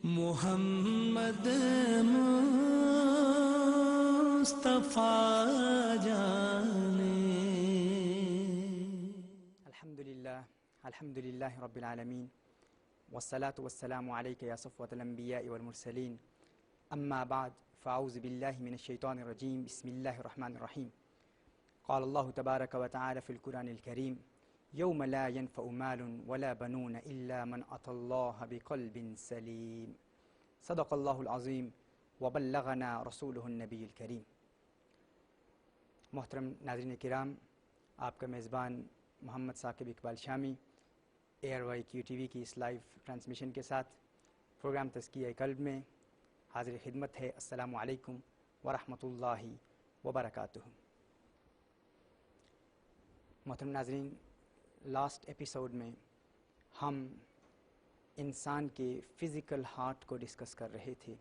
محمد مصطفیٰ جانے الحمد للہ رب العالمین والصلاة والسلام علیک یا صفوۃ الانبیاء والمرسلین اما بعد فاعوذ باللہ من الشیطان الرجیم بسم اللہ الرحمن الرحیم قال اللہ تبارک وتعالی فی القرآن الکریم یوم لا ينفع مال ولا بنون الا من اتى اللہ بقلب سلیم صدق اللہ العظیم وبلغنا رسولہ النبی الکریم۔ محترم ناظرین کرام، آپ کا میزبان محمد ثاقب اقبال شامی ARYQ TV کی اس لائیو ٹرانسمیشن کے ساتھ پروگرام تزکیہ قلب میں حاضر خدمت ہے۔ السلام علیکم ورحمۃ اللہ وبرکاتہ۔ محترم ناظرین، لاسٹ ایپیسوڈ میں ہم انسان کے فزیکل ہارٹ کو ڈسکس کر رہے تھے۔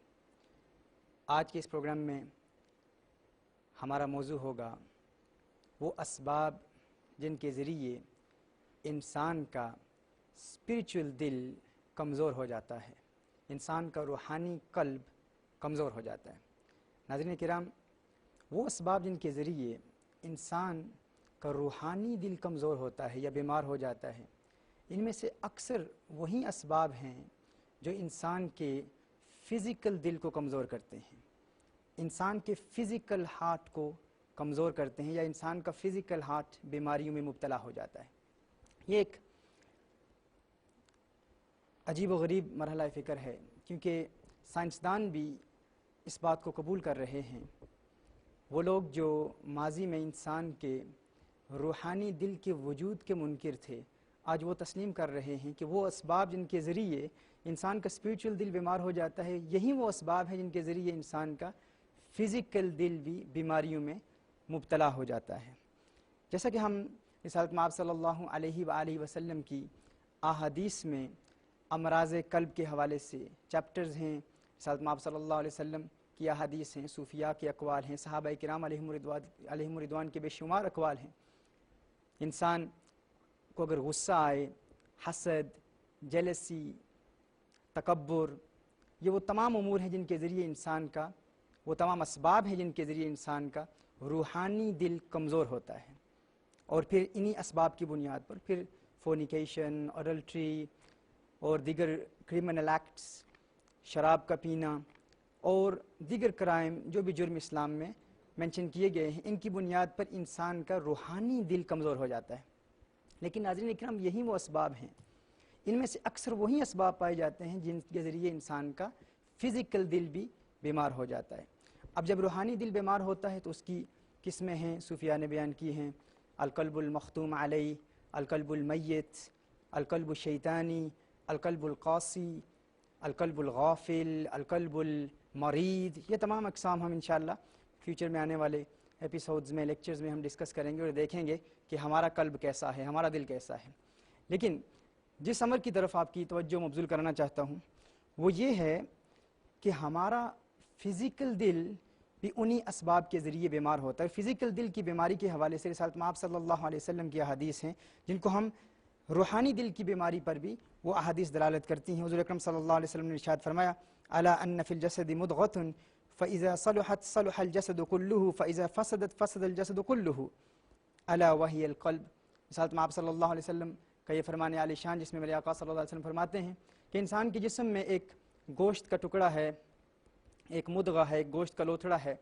آج کے اس پروگرام میں ہمارا موضوع ہوگا وہ اسباب جن کے ذریعے انسان کا اسپریچول دل کمزور ہو جاتا ہے، انسان کا روحانی قلب کمزور ہو جاتا ہے۔ ناظرین کرام، وہ اسباب جن کے ذریعے انسان کا روحانی دل کمزور ہوتا ہے یا بیمار ہو جاتا ہے، ان میں سے اکثر وہی اسباب ہیں جو انسان کے فزیکل دل کو کمزور کرتے ہیں، انسان کے فزیکل ہارٹ کو کمزور کرتے ہیں، یا انسان کا فزیکل ہارٹ بیماریوں میں مبتلا ہو جاتا ہے۔ یہ ایک عجیب و غریب مرحلہ فکر ہے، کیونکہ سائنسدان بھی اس بات کو قبول کر رہے ہیں۔ وہ لوگ جو ماضی میں انسان کے روحانی دل کے وجود کے منکر تھے، آج وہ تسلیم کر رہے ہیں کہ وہ اسباب جن کے ذریعے انسان کا اسپریچول دل بیمار ہو جاتا ہے، یہی وہ اسباب ہیں جن کے ذریعے انسان کا فزیکل دل بھی بیماریوں میں مبتلا ہو جاتا ہے۔ جیسا کہ ہم رسالت مآب صلی اللہ علیہ وآلہ وسلم کی احادیث میں امراض قلب کے حوالے سے چیپٹرز ہیں، رسالت مآب صلی اللہ علیہ وسلم کی احادیث ہیں، صوفیاء کے اقوال ہیں، صحابہ کرام علیہم رضوان کے بے شمار اقوال ہیں۔ انسان کو اگر غصہ آئے، حسد، جیلسی، تکبر، یہ وہ تمام امور ہیں جن کے ذریعے انسان کا، وہ تمام اسباب ہیں جن کے ذریعے انسان کا روحانی دل کمزور ہوتا ہے۔ اور پھر انہی اسباب کی بنیاد پر پھر فورنیکیشن، اڈلٹری اور دیگر کرمنل ایکٹس، شراب کا پینا اور دیگر کرائم جو بھی جرم اسلام میں مینشن کیے گئے ہیں، ان کی بنیاد پر انسان کا روحانی دل کمزور ہو جاتا ہے۔ لیکن ناظرین اکرام، یہی وہ اسباب ہیں، ان میں سے اکثر وہی اسباب پائے جاتے ہیں جن کے ذریعے انسان کا فزیکل دل بھی بیمار ہو جاتا ہے۔ اب جب روحانی دل بیمار ہوتا ہے تو اس کی قسمیں ہیں، صوفیاء نے بیان کی ہیں: القلب المختوم علیہ، القلب المیت، القلب الشیطانی، القلب القاسی، القلب الغافل، القلب المرید۔ یہ تمام اقسام ہم انشاءاللہ فیوچر میں آنے والے ایپیسوڈز میں، لیکچرز میں ہم ڈسکس کریں گے اور دیکھیں گے کہ ہمارا قلب کیسا ہے، ہمارا دل کیسا ہے۔ لیکن جس امر کی طرف آپ کی توجہ مبذول کرنا چاہتا ہوں وہ یہ ہے کہ ہمارا فزیکل دل بھی انہی اسباب کے ذریعے بیمار ہوتا ہے۔ فزیکل دل کی بیماری کے حوالے سے رسالت مآب صلی اللہ علیہ وسلم کی احادیث ہیں جن کو ہم روحانی دل کی بیماری پر بھی وہ احادیث دلالت کرتی ہیں۔ حضور اکرم صلی اللہ علیہ وسلم نے ارشاد فرمایا: الا ان فی الجسد مضغۃ فاذا صلحت صلح الجسد كله فاذا فسدت فسد الجسد كله الا وهي القلب۔ رسالت مآب صلی اللہ علیہ وسلم کا یہ فرمان عالی شان، جس میں میرے آقا صلی اللہ علیہ وسلم فرماتے ہیں کہ انسان کے جسم میں ایک گوشت کا ٹکڑا ہے، ایک مدغہ ہے، ایک گوشت کا لوتھڑا ہے،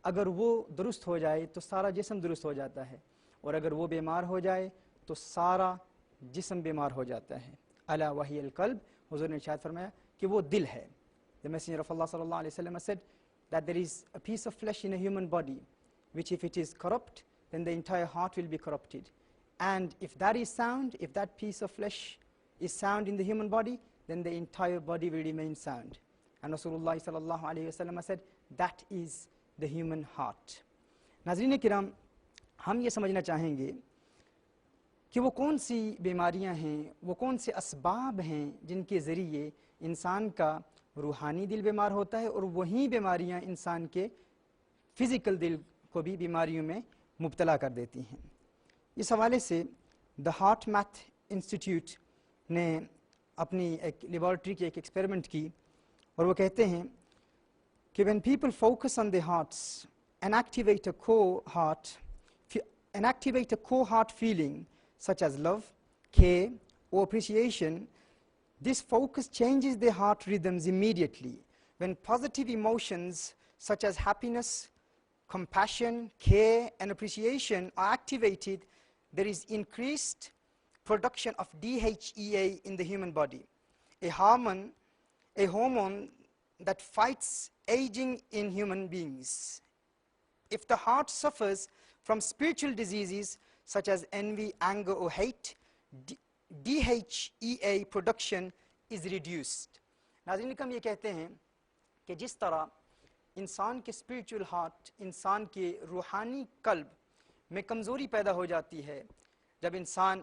اگر وہ درست ہو جائے تو سارا جسم درست ہو جاتا ہے، اور اگر وہ بیمار ہو جائے تو سارا جسم بیمار ہو جاتا ہے۔ الا وہی القلب، حضور نے ارشاد فرمایا کہ وہ دل ہے۔ The Messenger of Allah صلی اللہ علیہ وسلم said that there is a piece of flesh in a human body which if it is corrupt then the entire heart will be corrupted, and if that is sound, if that piece of flesh is sound in the human body, then the entire body will remain sound. And Rasulullah صلی اللہ علیہ وسلم said that is the human heart۔ ناظرین کرام، ہم یہ سمجھنا چاہیں گے کہ وہ کون سی بیماریاں ہیں، وہ کون سے اسباب ہیں جن کے ذریعے انسان کا روحانی دل بیمار ہوتا ہے، اور وہی بیماریاں انسان کے فزیکل دل کو بھی بیماریوں میں مبتلا کر دیتی ہیں۔ اس حوالے سے دا ہارٹ میتھ انسٹیٹیوٹ نے اپنی ایک لیبارٹری کی ایک ایکسپیریمنٹ کی، اور وہ کہتے ہیں کہ when people focus on their hearts and activate a core heart feeling such as love, care or appreciation, this focus changes their heart rhythms immediately. When positive emotions such as happiness, compassion, care and appreciation are activated, there is increased production of DHEA in the human body, a hormone that fights aging in human beings. If the heart suffers from spiritual diseases such as envy, anger or hate, DHEA production is reduced. ناظرین ہم یہ کہتے ہیں کہ جس طرح انسان کے اسپریچول ہارٹ، انسان کے روحانی قلب میں کمزوری پیدا ہو جاتی ہے، جب انسان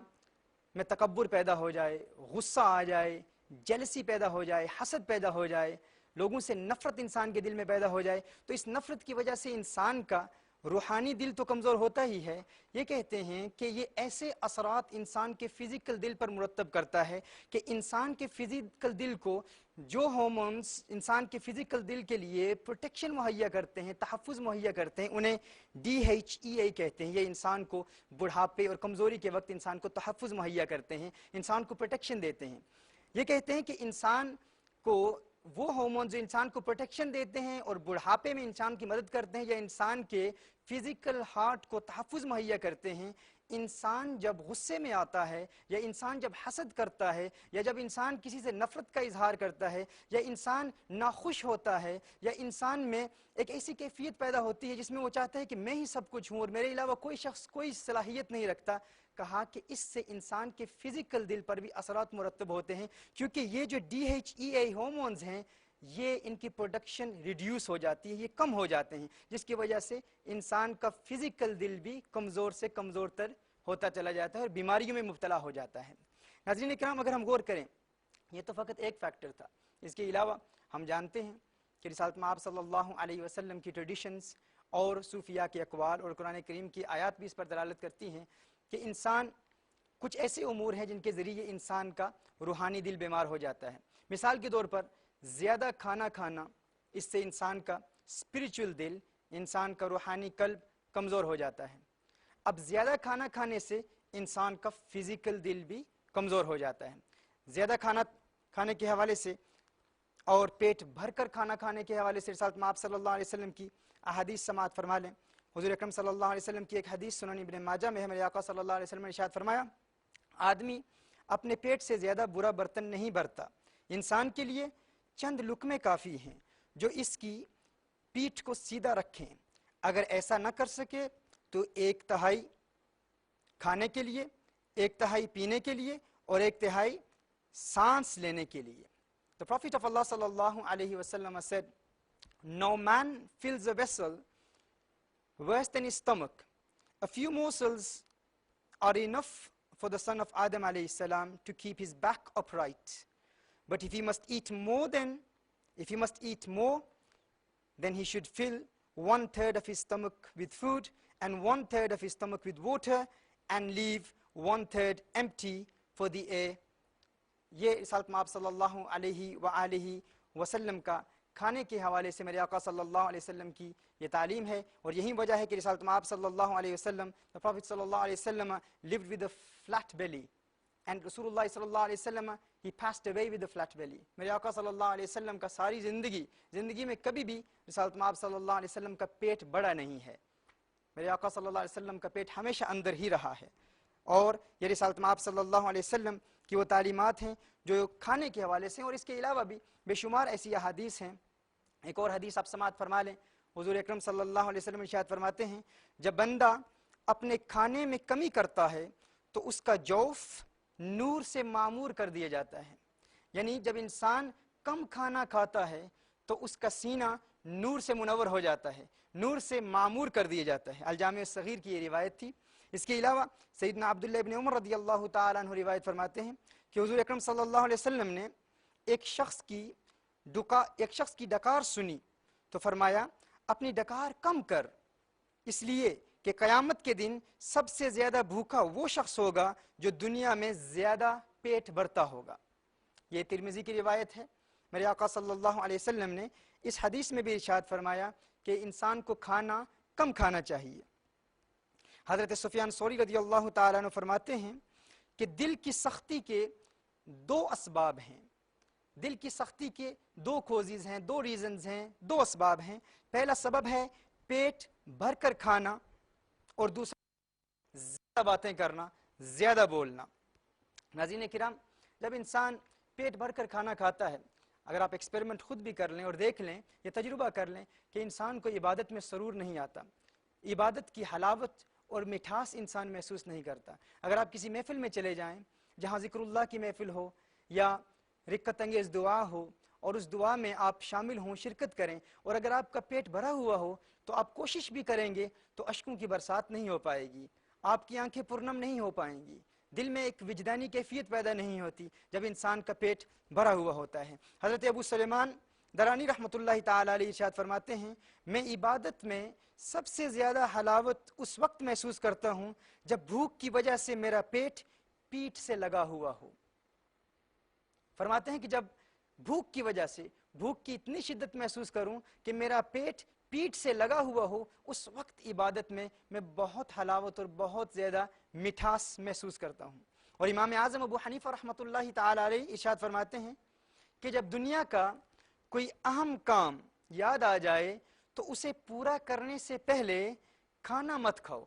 میں تکبر پیدا ہو جائے، غصہ آ جائے، جیلسی پیدا ہو جائے، حسد پیدا ہو جائے، لوگوں سے نفرت انسان کے دل میں پیدا ہو جائے، تو اس نفرت کی وجہ سے انسان کا روحانی دل تو کمزور ہوتا ہی ہے. یہ کہتے ہیں کہ یہ ایسے اثرات انسان کے فزیکل دل پر مرتب کرتا ہے کہ انسان کے فزیکل دل کو جو ہارمونز انسان کے فزیکل دل کے لیے پروٹیکشن مہیا کرتے ہیں، تحفظ مہیا کرتے ہیں، انہیں DHEA کہتے ہیں. یہ انسان کو بڑھاپے اور کمزوری کے وقت انسان کو تحفظ مہیا کرتے ہیں، انسان کو پروٹیکشن دیتے ہیں. یہ کہتے ہیں کہ انسان کو وہ ہارمون جو انسان کو پروٹیکشن دیتے ہیں اور بڑھاپے میں انسان کی مدد کرتے ہیں یا انسان کے فزیکل ہارٹ کو تحفظ مہیا کرتے ہیں، انسان جب غصے میں آتا ہے یا انسان جب حسد کرتا ہے یا جب انسان کسی سے نفرت کا اظہار کرتا ہے یا انسان ناخوش ہوتا ہے یا انسان میں ایک ایسی کیفیت پیدا ہوتی ہے جس میں وہ چاہتا ہے کہ میں ہی سب کچھ ہوں اور میرے علاوہ کوئی شخص کوئی صلاحیت نہیں رکھتا، کہا کہ اس سے انسان کے فزیکل دل پر بھی اثرات مرتب ہوتے ہیں، کیونکہ یہ جو DHEA ہارمونز ہیں یہ ان کی پروڈکشن ریڈیوس ہو جاتی ہے، یہ کم ہو جاتے ہیں، جس کی وجہ سے انسان کا فزیکل دل بھی کمزور سے کمزور تر ہوتا چلا جاتا ہے اور بیماریوں میں مبتلا ہو جاتا ہے. ناظرین اکرام، اگر ہم غور کریں یہ تو فقط ایک فیکٹر تھا، اس کے علاوہ ہم جانتے ہیں کہ رسالت مآب صلی اللہ علیہ وسلم کی ٹریڈیشنز اور صوفیاء کے اقوال اور قرآن کریم کی آیات بھی اس پر دلالت کرتی ہیں کہ انسان کچھ ایسے امور ہیں جن کے ذریعے انسان کا روحانی دل بیمار ہو جاتا ہے. مثال کے طور پر زیادہ کھانا کھانا، اس سے انسان کا اسپریچول دل، انسان کا روحانی قلب کمزور ہو جاتا ہے. اب زیادہ کھانا کھانے سے انسان کا فزیکل دل بھی کمزور ہو جاتا ہے. زیادہ کھانا کھانے کے حوالے سے اور پیٹ بھر کر کھانا کھانے کے حوالے سے رسالت مآب صلی اللہ علیہ وسلم کی احادیث سماعت فرما لیں. حضور اکرم صلی اللہ علیہ وسلم کی ایک حدیث سنن ابن ماجہ میں ہمارے آقا صلی اللہ علیہ وسلم نے ارشاد فرمایا، آدمی اپنے پیٹ سے زیادہ برا برتن نہیں بھرتا، انسان کے لیے چند لقمے کافی ہیں جو اس کی پیٹھ کو سیدھا رکھیں، اگر ایسا نہ کر سکے تو 1/3 کھانے کے لیے، 1/3 پینے کے لیے اور 1/3 سانس لینے کے لیے. The Prophet of Allah sallallahu alayhi wasallam said, no man fills a vessel worse than his stomach. A few morsels are enough for the son of Adam alayhi salam to keep his back upright. But if he must eat more, then he should fill 1/3 of his stomach with food and 1/3 of his stomach with water and leave 1/3 empty for the air. یہ رسالت مآب صلی اللہ علیہ وآلہ وسلم کا کھانے کے حوالے سے میرے آقا صلی اللہ علیہ وسلم کی یہ تعلیم ہے، اور یہی وجہ ہے کہ رسالت مآب صلی اللہ علیہ وسلم the Prophet صلی اللہ علیہ وسلم lived with a flat belly and رسول اللہ صلی اللہ علیہ وسلم he passed away with a flat belly. میرے آقا صلی اللہ علیہ وسلم کا ساری زندگی میں کبھی بھی رسالت مآب صلی اللہ علیہ وسلم کا پیٹ بڑا نہیں ہے. میرے آقا صلی اللہ علیہ وسلم کا پیٹ ہمیشہ اندر ہی رہا ہے، اور یہ رسالت مآب صلی اللہ علیہ وسلم کی وہ تعلیمات ہیں جو کھانے کے حوالے سے، اور اس کے علاوہ بھی بے شمار ایسی احادیث ہیں. ایک اور حدیث آپ سماعت فرما لیں. حضور اکرم صلی اللہ علیہ وسلم ارشاد فرماتے ہیں، جب بندہ اپنے کھانے میں کمی کرتا ہے تو اس کا جوف نور سے معمور کر دیا جاتا ہے. یعنی جب انسان کم کھانا کھاتا ہے تو اس کا سینہ نور سے منور ہو جاتا ہے، نور سے معمور کر دیا جاتا ہے. الجامع الصغیر کی یہ روایت تھی. اس کے علاوہ سیدنا عبداللہ ابن عمر رضی اللہ تعالیٰ عنہ روایت فرماتے ہیں کہ حضور اکرم صلی اللہ علیہ وسلم نے ایک شخص کی ڈکار سنی تو فرمایا، اپنی ڈکار کم کر، اس لیے کہ قیامت کے دن سب سے زیادہ بھوکا وہ شخص ہوگا جو دنیا میں زیادہ پیٹ بھرتا ہوگا. یہ ترمذی کی روایت ہے. میرے آقا صلی اللہ علیہ وسلم نے اس حدیث میں بھی ارشاد فرمایا کہ انسان کو کھانا کم کھانا چاہیے۔ حضرت سفیان ثوری رضی اللہ تعالیٰ عنہ فرماتے ہیں کہ دل کی سختی کے دو اسباب ہیں، دل کی سختی کے دو کوزز ہیں، دو ریزنز ہیں، دو اسباب ہیں۔ پہلا سبب ہے پیٹ بھر کر کھانا، اور دوسرا زیادہ باتیں کرنا، زیادہ بولنا۔ ناظرین کرام، جب انسان پیٹ بھر کر کھانا کھاتا ہے، اگر آپ ایکسپیریمنٹ خود بھی کر لیں اور دیکھ لیں، یہ تجربہ کر لیں کہ انسان کو عبادت میں سرور نہیں آتا، عبادت کی حلاوت اور مٹھاس انسان محسوس نہیں کرتا۔ اگر آپ کسی محفل میں چلے جائیں جہاں ذکر اللہ کی محفل ہو یا رکعت انگیز دعا ہو، اور اس دعا میں آپ شامل ہوں، شرکت کریں، اور اگر آپ کا پیٹ بھرا ہوا ہو تو آپ کوشش بھی کریں گے تو اشکوں کی برسات نہیں ہو پائے گی، آپ کی آنکھیں پرنم نہیں ہو پائیں گی، دل میں ایک وجدانی کیفیت پیدا نہیں ہوتی جب انسان کا پیٹ بھرا ہوا ہوتا ہے۔ حضرت ابو سلیمان درانی رحمۃ اللہ تعالیٰ علیہ ارشاد فرماتے ہیں، میں عبادت میں سب سے زیادہ حلاوت اس وقت محسوس کرتا ہوں جب بھوک کی وجہ سے میرا پیٹ پیٹھ سے لگا ہوا ہو۔ فرماتے ہیں کہ جب بھوک کی وجہ سے بھوک کی اتنی شدت محسوس کروں کہ میرا پیٹ پیٹھ سے لگا ہوا ہو، اس وقت عبادت میں بہت حلاوت اور بہت زیادہ مٹھاس محسوس کرتا ہوں۔ اور امام اعظم ابو حنیفہ رحمۃ اللہ تعالیٰ علیہ ارشاد فرماتے ہیں کہ جب دنیا کا کوئی اہم کام یاد آ جائے تو اسے پورا کرنے سے پہلے کھانا مت کھاؤ۔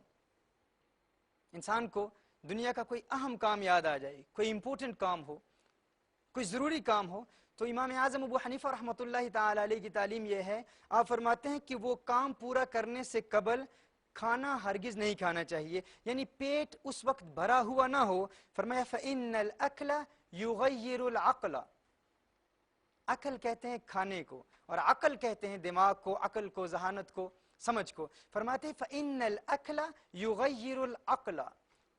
انسان کو دنیا کا کوئی اہم کام یاد آ جائے، کوئی امپورٹنٹ کام ہو، کوئی ضروری کام ہو، تو امام اعظم ابو حنیفہ رحمۃ اللہ تعالی علیہ کی تعلیم یہ ہے، آپ فرماتے ہیں کہ وہ کام پورا کرنے سے قبل کھانا ہرگز نہیں کھانا چاہیے، یعنی پیٹ اس وقت بھرا ہوا نہ ہو۔ فرمایا فَإِنَّ الْأَكْلَ يُغَيِّرُ الْعَقْلَ، عقل کہتے ہیں کھانے کو، اور عقل کہتے ہیں دماغ کو، عقل کو، ذہانت کو، سمجھ کو۔ فرماتے ہیں فَإِنَّ الْأَكْلَ يُغَيِّرُ الْعَقْلَ،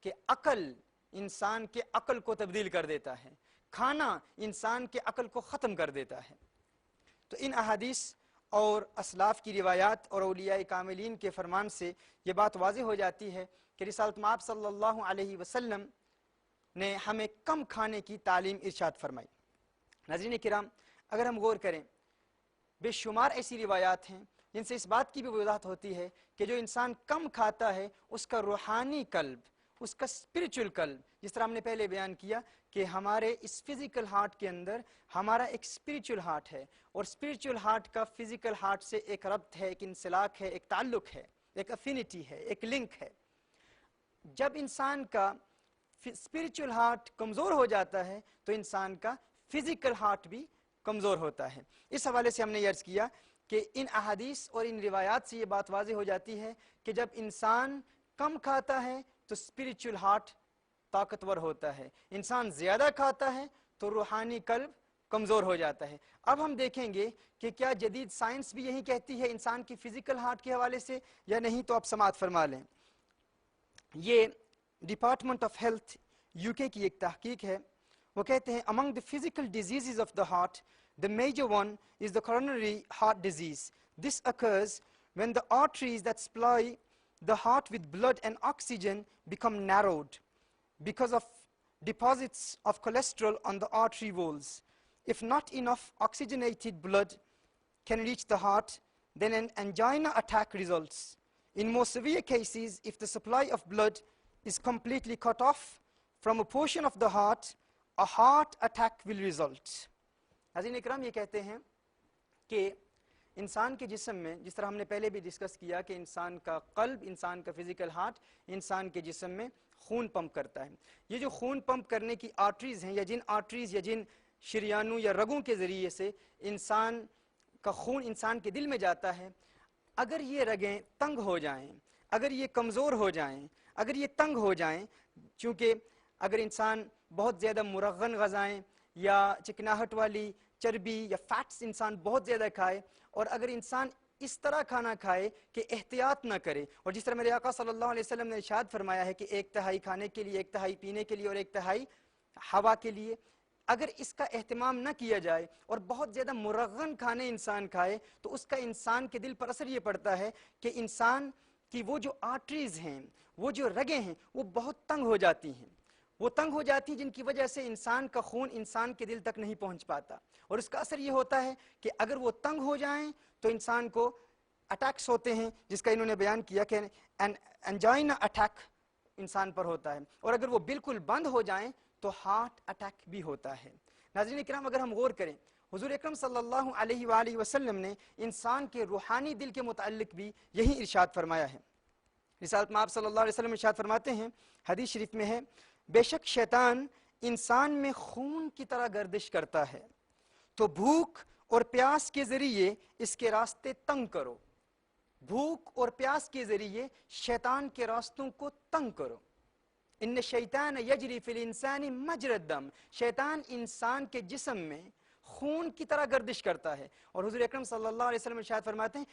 کہ عقل انسان کے عقل کو تبدیل کر دیتا ہے، کھانا انسان کے عقل کو ختم کر دیتا ہے۔ تو ان احادیث اور اسلاف کی روایات اور اولیاء کاملین کے فرمان سے یہ بات واضح ہو جاتی ہے کہ رسالت مآب صلی اللہ علیہ وسلم نے ہمیں کم کھانے کی تعلیم ارشاد فرمائی۔ ناظرین کرام، اگر ہم غور کریں، بے شمار ایسی روایات ہیں جن سے اس بات کی بھی وضاحت ہوتی ہے کہ جو انسان کم کھاتا ہے اس کا روحانی قلب، اس کا اسپرچل قلب، جس طرح ہم نے پہلے بیان کیا کہ ہمارے اس فزیکل ہارٹ کے اندر ہمارا ایک اسپرچل ہارٹ ہے، اور اسپرچل ہارٹ کا فزیکل ہارٹ سے ایک ربط ہے، ایک انسلاک ہے، ایک تعلق ہے، ایک افینٹی ہے، ایک لنک ہے۔ جب انسان کا اسپرچل ہارٹ کمزور ہو جاتا ہے تو انسان کا فزیکل ہارٹ بھی کمزور ہوتا ہے۔ اس حوالے سے ہم نے عرض کیا کہ ان احادیث اور ان روایات سے یہ بات واضح ہو جاتی ہے کہ جب انسان کم کھاتا ہے تو اسپرچل ہارٹ طاقتور ہوتا ہے، انسان زیادہ کھاتا ہے تو روحانی قلب کمزور ہو جاتا ہے۔ اب ہم دیکھیں گے کہ کیا جدید سائنس بھی یہی کہتی ہے انسان کی فزیکل ہارٹ کے حوالے سے یا نہیں، تو آپ سماعت فرما لیں۔ یہ ڈپارٹمنٹ آف ہیلتھ یو کے کی ایک تحقیق ہے، وہ کہتے ہیں among the physical diseases of the heart, the major one is the coronary heart disease. This occurs when the arteries that supply the heart with blood and oxygen become narrowed because of deposits of cholesterol on the artery walls. If not enough oxygenated blood can reach the heart, then an angina attack results. In more severe cases, if the supply of blood is completely cut off from a portion of the heart, a heart attack will result. حضرین اکرام، یہ کہتے ہیں کہ انسان کے جسم میں، جس طرح ہم نے پہلے بھی ڈسکس کیا کہ انسان کا قلب، انسان کا فزیکل ہارٹ انسان کے جسم میں خون پمپ کرتا ہے۔ یہ جو خون پمپ کرنے کی آرٹریز ہیں، یا جن آرٹریز یا جن شریانوں یا رگوں کے ذریعے سے انسان کا خون انسان کے دل میں جاتا ہے، اگر یہ رگیں تنگ ہو جائیں، اگر یہ کمزور ہو جائیں، اگر یہ تنگ ہو جائیں، چونکہ اگر انسان بہت زیادہ مرغن غذائیں یا چکناہٹ والی چربی یا فیٹس انسان بہت زیادہ کھائے، اور اگر انسان اس طرح کھانا کھائے کہ احتیاط نہ کرے، اور جس طرح میرے آقا صلی اللہ علیہ وسلم نے ارشاد فرمایا ہے کہ 1/3 کھانے کے لیے، 1/3 پینے کے لیے اور 1/3 ہوا کے لیے، اگر اس کا اہتمام نہ کیا جائے اور بہت زیادہ مرغن کھانے انسان کھائے تو اس کا انسان کے دل پر اثر یہ پڑتا ہے کہ انسان کی وہ جو آرٹریز ہیں، وہ جو رگیں ہیں، وہ بہت تنگ ہو جاتی ہیں، وہ تنگ ہو جاتی ہیں جن کی وجہ سے انسان کا خون انسان کے دل تک نہیں پہنچ پاتا، اور اس کا اثر یہ ہوتا ہے کہ اگر وہ تنگ ہو جائیں تو انسان کو اٹیکس ہوتے ہیں، جس کا انہوں نے بیان کیا کہ انجائنا اٹیک انسان پر ہوتا ہے، اور اگر وہ بالکل بند ہو جائیں تو ہارٹ اٹیک بھی ہوتا ہے۔ ناظرین کرام، اگر ہم غور کریں، حضور اکرم صلی اللہ علیہ وآلہ وسلم نے انسان کے روحانی دل کے متعلق بھی یہی ارشاد فرمایا ہے۔ رسالت میں آپ صلی اللہ علیہ وسلم ارشاد فرماتے ہیں، حدیث شریف میں ہے، بے شک شیطان انسان میں خون کی طرح گردش کرتا ہے، تو بھوک اور پیاس کے ذریعے اس کے راستے تنگ کرو۔ بھوک اور پیاس کے ذریعے شیطان کے راستوں کو تنگ کرو۔ ان الشیطان یجری فی الانسان مجری الدم، شیطان انسان کے جسم میں خون کی طرح گردش کرتا ہے، اور حضور اکرم صلی اللہ علیہ وسلم ارشاد فرماتے ہیں،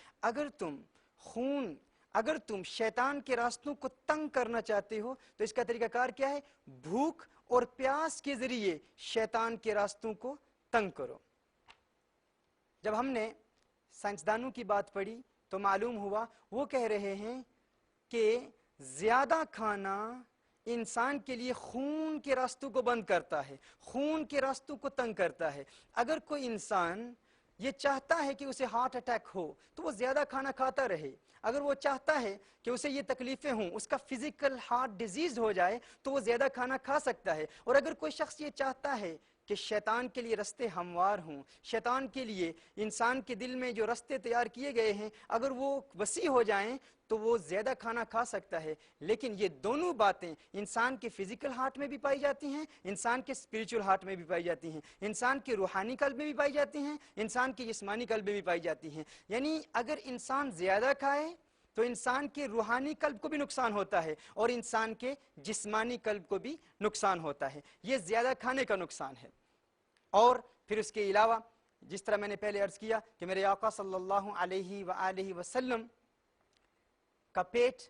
اگر تم شیطان کے راستوں کو تنگ کرنا چاہتے ہو تو اس کا طریقہ کار کیا ہے؟ بھوک اور پیاس کے ذریعے شیطان کے راستوں کو تنگ کرو۔ جب ہم نے سائنسدانوں کی بات پڑھی تو معلوم ہوا وہ کہہ رہے ہیں کہ زیادہ کھانا انسان کے لیے خون کے راستوں کو بند کرتا ہے، خون کے راستوں کو تنگ کرتا ہے۔ اگر کوئی انسان یہ چاہتا ہے کہ اسے ہارٹ اٹیک ہو تو وہ زیادہ کھانا کھاتا رہے، اگر وہ چاہتا ہے کہ اسے یہ تکلیفیں ہوں، اس کا فزیکل ہارٹ ڈیزیز ہو جائے تو وہ زیادہ کھانا کھا سکتا ہے، اور اگر کوئی شخص یہ چاہتا ہے کہ شیطان کے لیے رستے ہموار ہوں، شیطان کے لیے انسان کے دل میں جو رستے تیار کیے گئے ہیں اگر وہ وسیع ہو جائیں تو وہ زیادہ کھانا کھا سکتا ہے۔ لیکن یہ دونوں باتیں انسان کے فزیکل ہارٹ میں بھی پائی جاتی ہیں، انسان کے اسپریچول ہارٹ میں بھی پائی جاتی ہیں، انسان کے روحانی قلب میں بھی پائی جاتی ہیں، انسان کے جسمانی قلب میں بھی پائی جاتی ہیں۔ یعنی اگر انسان زیادہ کھائے تو انسان کے روحانی قلب کو بھی نقصان ہوتا ہے اور انسان کے جسمانی قلب کو بھی نقصان ہوتا ہے۔ یہ زیادہ کھانے کا نقصان ہے۔ اور پھر اس کے علاوہ جس طرح میں نے پہلے عرض کیا کہ میرے آقا صلی اللہ علیہ وآلہ وسلم کا پیٹ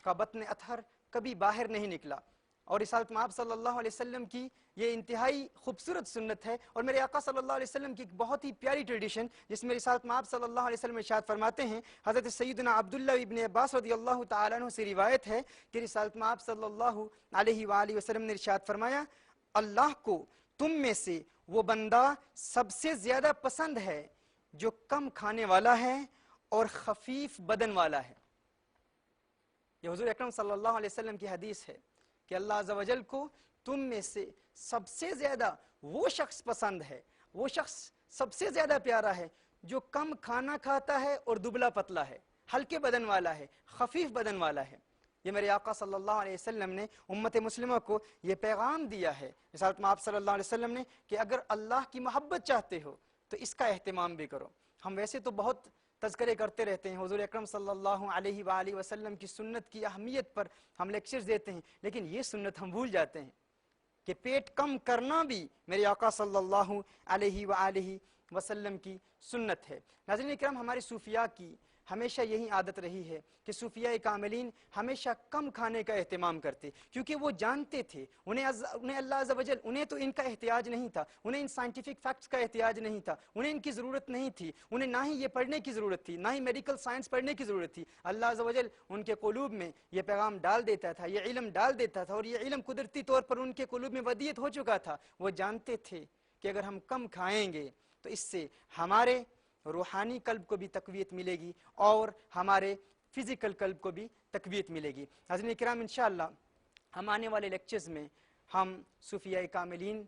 کا بطن اطہر کبھی باہر نہیں نکلا، اور رسالت میں آپ صلی اللہ علیہ وسلم کی یہ انتہائی خوبصورت سنت ہے، اور میرے آقا صلی اللہ علیہ وسلم کی ایک بہت ہی پیاری ٹریڈیشن جس میں رسالت میں آپ صلی اللہ علیہ وسلم ارشاد فرماتے ہیں، حضرت سیدنا عبداللہ ابن عباس رضی اللہ تعالیٰ عنہ سے روایت ہے کہ رسالت میں آپ صلی اللہ علیہ وآلہ وسلم نے ارشاد فرمایا، اللہ کو تم میں سے وہ بندہ سب سے زیادہ پسند ہے جو کم کھانے والا ہے اور خفیف بدن والا ہے۔ یہ حضور اکرم صلی اللہ علیہ وسلم کی حدیث ہے کہ اللہ عز و جل کو تم میں سے سب سے زیادہ وہ شخص پسند ہے، وہ شخص سب سے زیادہ پیارا ہے جو کم کھانا کھاتا ہے اور دبلا پتلا ہے، ہلکے بدن والا ہے، خفیف بدن والا ہے۔ یہ میرے آقا صلی اللہ علیہ وسلم نے امت مسلمہ کو یہ پیغام دیا ہے رسالت میں آپ صلی اللہ علیہ وسلم نے کہ اگر اللہ کی محبت چاہتے ہو تو اس کا اہتمام بھی کرو۔ ہم ویسے تو بہت تذکرے کرتے رہتے ہیں، حضور اکرم صلی اللہ علیہ وآلہ وسلم کی سنت کی اہمیت پر ہم لیکچرز دیتے ہیں، لیکن یہ سنت ہم بھول جاتے ہیں کہ پیٹ کم کرنا بھی میرے آقا صلی اللہ علیہ وآلہ وسلم کی سنت ہے۔ ناظرین اکرام، ہمارے صوفیاء کی ہمیشہ یہی عادت رہی ہے کہ صوفیاء کاملین ہمیشہ کم کھانے کا اہتمام کرتے، کیونکہ وہ جانتے تھے انہیں اللہ عز و جل، انہیں تو ان کا احتیاج نہیں تھا، انہیں ان سائنٹیفک فیکٹس کا احتیاج نہیں تھا، انہیں ان کی ضرورت نہیں تھی، انہیں نہ ہی یہ پڑھنے کی ضرورت تھی، نہ ہی میڈیکل سائنس پڑھنے کی ضرورت تھی۔ اللہ عز و جل ان کے قلوب میں یہ پیغام ڈال دیتا تھا، یہ علم ڈال دیتا تھا، اور یہ علم قدرتی طور پر ان کے قلوب میں ودیت ہو چکا تھا۔ وہ جانتے تھے کہ اگر ہم کم کھائیں گے تو اس سے ہمارے روحانی قلب کو بھی تقویت ملے گی اور ہمارے فزیکل قلب کو بھی تقویت ملے گی۔ حضرات کرام، انشاءاللہ ہم آنے والے لیکچرز میں ہم صوفیاء کاملین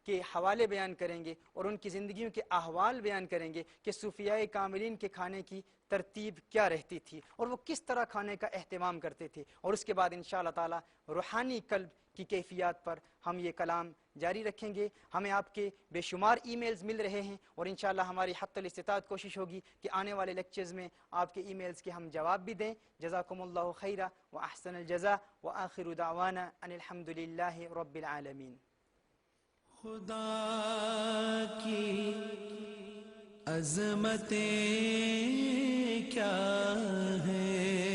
کے حوالے بیان کریں گے اور ان کی زندگیوں کے احوال بیان کریں گے کہ صوفیاء کاملین کے کھانے کی ترتیب کیا رہتی تھی اور وہ کس طرح کھانے کا اہتمام کرتے تھے، اور اس کے بعد انشاءاللہ تعالی روحانی قلب کی کیفیات پر ہم یہ کلام جاری رکھیں گے۔ ہمیں آپ کے بے شمار ای میلز مل رہے ہیں اور انشاءاللہ ہماری حق الاستطاعت کوشش ہوگی کہ آنے والے لیکچرز میں آپ کے ای میلز کے ہم جواب بھی دیں۔ جزاکم اللہ خیرا و احسن الجزاء و آخر دعوانا ان الحمد للہ رب العالمین۔ خدا کی عظمتیں کیا ہیں،